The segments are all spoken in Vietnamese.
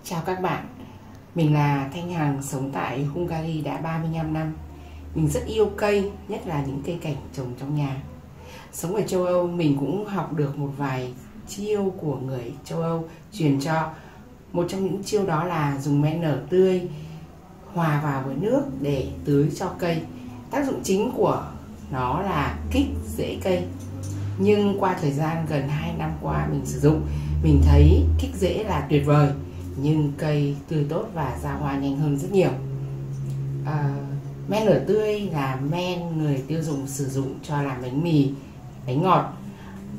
Chào các bạn, mình là Thanh Hằng, sống tại Hungary đã 35 năm. Mình rất yêu cây, nhất là những cây cảnh trồng trong nhà. Sống ở châu Âu, mình cũng học được một vài chiêu của người châu Âu truyền cho. Một trong những chiêu đó là dùng men nở tươi hòa vào với nước để tưới cho cây. Tác dụng chính của nó là kích rễ cây. Nhưng qua thời gian gần 2 năm qua mình sử dụng, mình thấy kích rễ là tuyệt vời, nhưng cây tươi tốt và ra hoa nhanh hơn rất nhiều. Men nở tươi là men người tiêu dùng sử dụng cho làm bánh mì, bánh ngọt.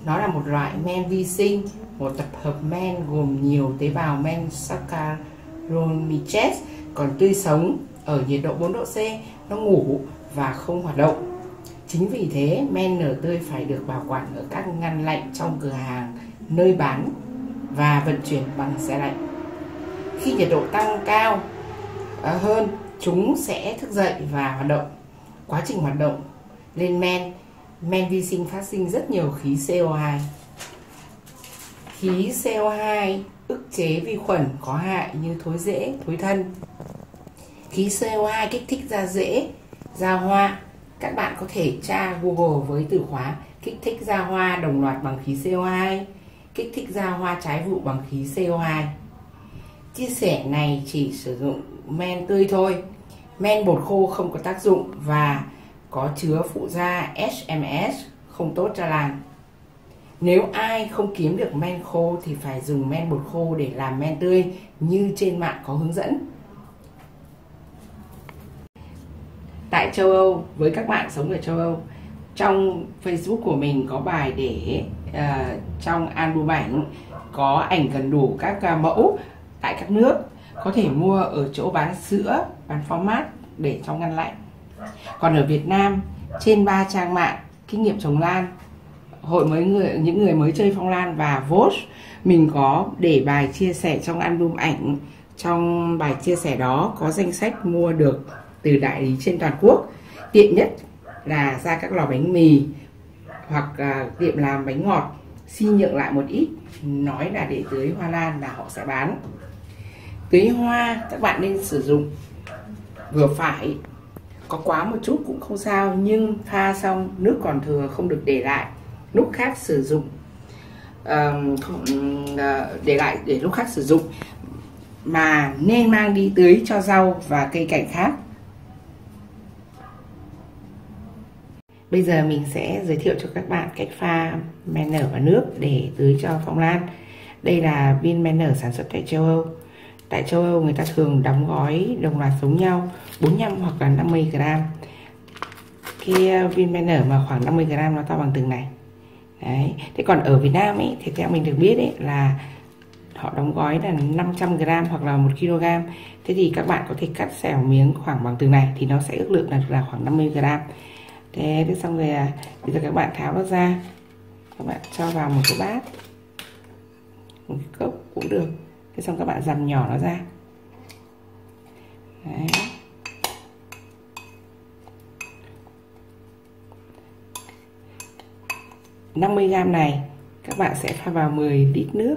Nó là một loại men vi sinh, một tập hợp men gồm nhiều tế bào men Saccharomyces, còn tươi sống ở nhiệt độ 4 độ C, nó ngủ và không hoạt động. Chính vì thế, men nở tươi phải được bảo quản ở các ngăn lạnh trong cửa hàng, nơi bán và vận chuyển bằng xe lạnh. Khi nhiệt độ tăng cao hơn, chúng sẽ thức dậy và hoạt động. Quá trình hoạt động lên men vi sinh phát sinh rất nhiều khí CO2. Khí CO2 ức chế vi khuẩn có hại như thối rễ, thối thân. Khí CO2 kích thích ra rễ, ra hoa. Các bạn có thể tra Google với từ khóa kích thích ra hoa đồng loạt bằng khí CO2, kích thích ra hoa trái vụ bằng khí CO2. Chia sẻ này chỉ sử dụng men tươi thôi. Men bột khô không có tác dụng và có chứa phụ gia HMS không tốt cho làng. Nếu ai không kiếm được men khô thì phải dùng men bột khô để làm men tươi như trên mạng có hướng dẫn. Tại châu Âu, với các bạn sống ở châu Âu, trong Facebook của mình có bài để trong album ảnh có ảnh gần đủ các mẫu tại các nước, có thể mua ở chỗ bán sữa, bán format để trong ngăn lạnh. Còn ở Việt Nam, trên 3 trang mạng kinh nghiệm trồng lan, hội những người mới chơi phong lan và Vogue, mình có để bài chia sẻ trong album ảnh. Trong bài chia sẻ đó có danh sách mua được từ đại lý trên toàn quốc. Tiện nhất là ra các lò bánh mì hoặc tiệm làm bánh ngọt, xin nhượng lại một ít, nói là để tưới hoa lan là họ sẽ bán. Tưới hoa các bạn nên sử dụng vừa phải, có quá một chút cũng không sao, nhưng pha xong nước còn thừa không được để lại, lúc khác sử dụng, để lại để lúc khác sử dụng, mà nên mang đi tưới cho rau và cây cảnh khác. Bây giờ mình sẽ giới thiệu cho các bạn cách pha men nở và nước để tưới cho phong lan. Đây là viên men nở sản xuất tại châu Âu. Tại châu Âu người ta thường đóng gói đồng loạt giống nhau 45 hoặc là 50 gram. Cái viên men nở mà khoảng 50 gram nó to bằng từng này. Đấy. Thế còn ở Việt Nam ấy, thì theo mình được biết ấy, là họ đóng gói là 500 gram hoặc là 1 kg. Thế thì các bạn có thể cắt xẻo miếng khoảng bằng từng này thì nó sẽ ước lượng là khoảng 50 gram. Thế xong rồi bây giờ các bạn tháo nó ra, các bạn cho vào một cái bát, một cái cốc cũng được. Thế xong các bạn dằm nhỏ nó ra. Đấy. $50 này các bạn sẽ pha vào 10 lít nước.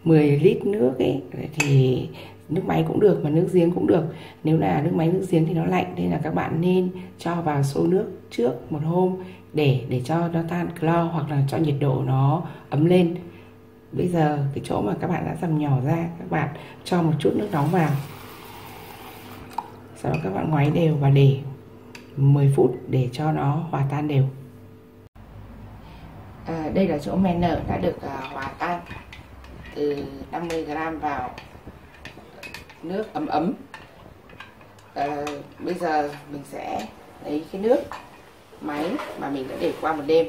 10 lít nước ấy thì nước máy cũng được mà nước giếng cũng được. Nếu là nước máy nước giếng thì nó lạnh, nên là các bạn nên cho vào xô nước trước một hôm để cho nó tan clo, hoặc là cho nhiệt độ nó ấm lên. Bây giờ cái chỗ mà các bạn đã dằm nhỏ ra, các bạn cho một chút nước nóng vào, sau đó các bạn ngoáy đều và để 10 phút để cho nó hòa tan đều. Đây là chỗ men nở đã được hòa tan từ 50 gram vào nước ấm ấm. Bây giờ mình sẽ lấy cái nước máy mà mình đã để qua một đêm.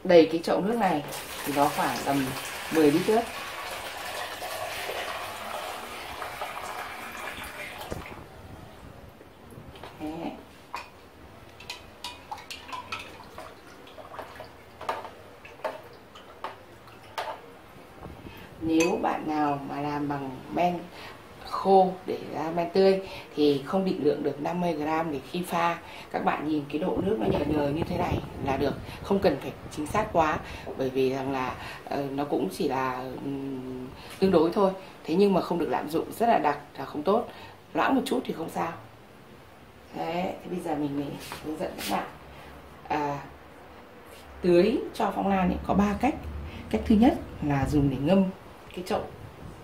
Đầy cái chậu nước này thì nó khoảng tầm 10 lít nước. Đấy. Nếu bạn nào mà làm bằng men khô để ra men tươi thì không định lượng được 50g, để khi pha các bạn nhìn cái độ nước nó nhờ nhờ như thế này là được, không cần phải chính xác quá, bởi vì rằng là nó cũng chỉ là tương đối thôi. Thế nhưng mà không được lạm dụng rất là đặc là không tốt, loãng một chút thì không sao. Thế bây giờ mình hướng dẫn các bạn tưới cho phong lan ấy, có 3 cách. Cách thứ nhất là dùng để ngâm cái chậu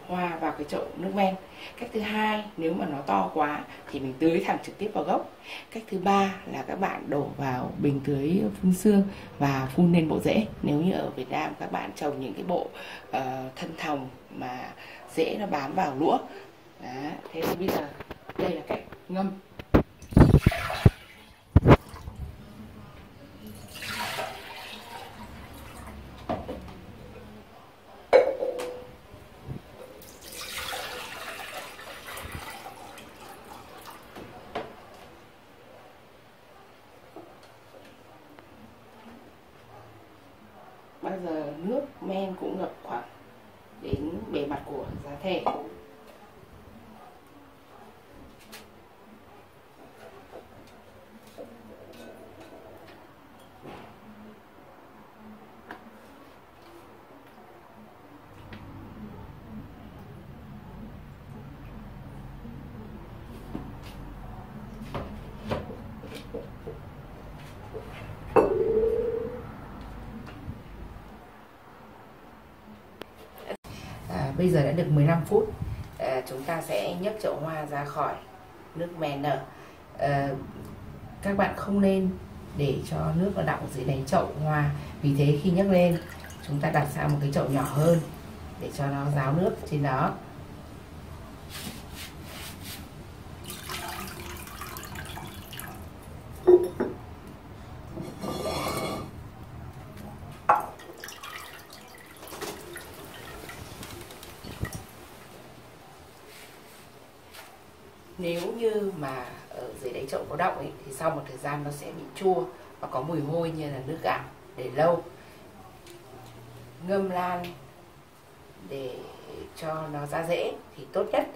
hoa vào cái chậu nước men. Cách thứ hai, nếu mà nó to quá thì mình tưới thẳng trực tiếp vào gốc. Cách thứ ba là các bạn đổ vào bình tưới phun sương và phun lên bộ rễ. Nếu như ở Việt Nam các bạn trồng những cái bộ thân thòng mà rễ nó bám vào lũa. Đó. Thế thì bây giờ đây là cách ngâm. Bao giờ nước men cũng ngập khoảng đến bề mặt của giá thể. Bây giờ đã được 15 phút, chúng ta sẽ nhấc chậu hoa ra khỏi nước men nở. Các bạn không nên để cho nước nó đọng dưới đáy chậu hoa, vì thế khi nhấc lên chúng ta đặt sang một cái chậu nhỏ hơn để cho nó ráo nước trên đó. Nếu như mà ở dưới đáy chậu có đọng ấy, thì sau một thời gian nó sẽ bị chua và có mùi hôi như là nước gạo để lâu. Ngâm lan để cho nó ra rễ thì tốt nhất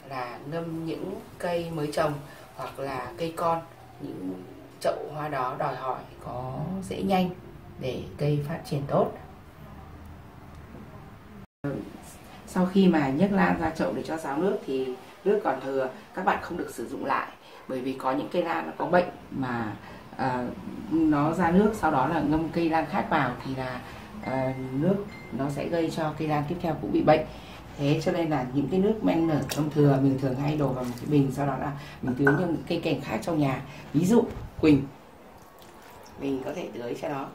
là ngâm những cây mới trồng hoặc là cây con. Những chậu hoa đó đòi hỏi có rễ nhanh để cây phát triển tốt. Sau khi mà nhấc lan ra chậu để cho ráo nước thì nước còn thừa các bạn không được sử dụng lại, bởi vì có những cây lan nó có bệnh mà nó ra nước, sau đó là ngâm cây lan khác vào thì là nước nó sẽ gây cho cây lan tiếp theo cũng bị bệnh. Thế cho nên là những cái nước men nở thông thừa mình thường hay đổ vào một cái bình, sau đó là mình tưới những cây cảnh khác trong nhà, ví dụ quỳnh, mình có thể tưới cho nó.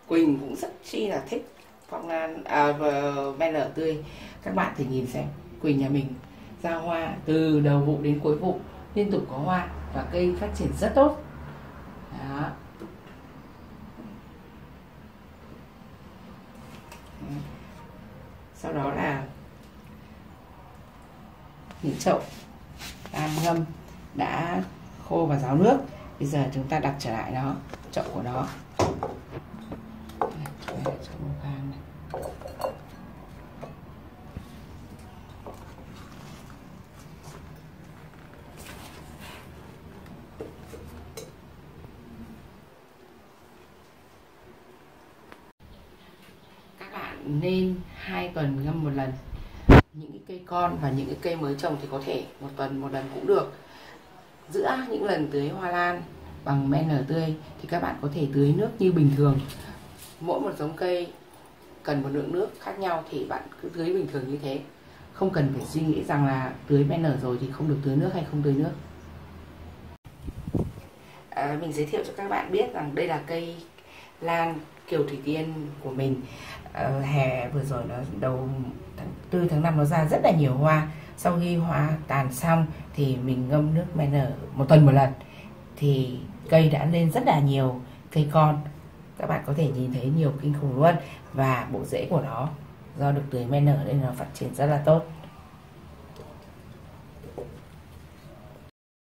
Quỳnh cũng rất chi là thích phong lan men nở tươi. Các bạn thử nhìn xem, quỳnh nhà mình ra hoa từ đầu vụ đến cuối vụ, liên tục có hoa và cây phát triển rất tốt. Đó. Sau đó là những chậu đang ngâm đã khô và ráo nước, bây giờ chúng ta đặt trở lại nó chậu của nó. Nên 2 tuần ngâm một lần. Những cái cây con và những cái cây mới trồng thì có thể 1 tuần một lần cũng được. Giữa những lần tưới hoa lan bằng men nở tươi thì các bạn có thể tưới nước như bình thường. Mỗi một giống cây cần một lượng nước khác nhau thì bạn cứ tưới bình thường như thế, không cần phải suy nghĩ rằng là tưới men nở rồi thì không được tưới nước hay không tưới nước. Mình giới thiệu cho các bạn biết rằng đây là cây lan Kiều Thủy Tiên của mình. Hè vừa rồi nó đầu tháng 4 tháng 5 nó ra rất là nhiều hoa. Sau khi hoa tàn xong thì mình ngâm nước men nở 1 tuần một lần thì cây đã lên rất là nhiều cây con. Các bạn có thể nhìn thấy nhiều kinh khủng luôn, và bộ rễ của nó do được tưới men nở nên nó phát triển rất là tốt.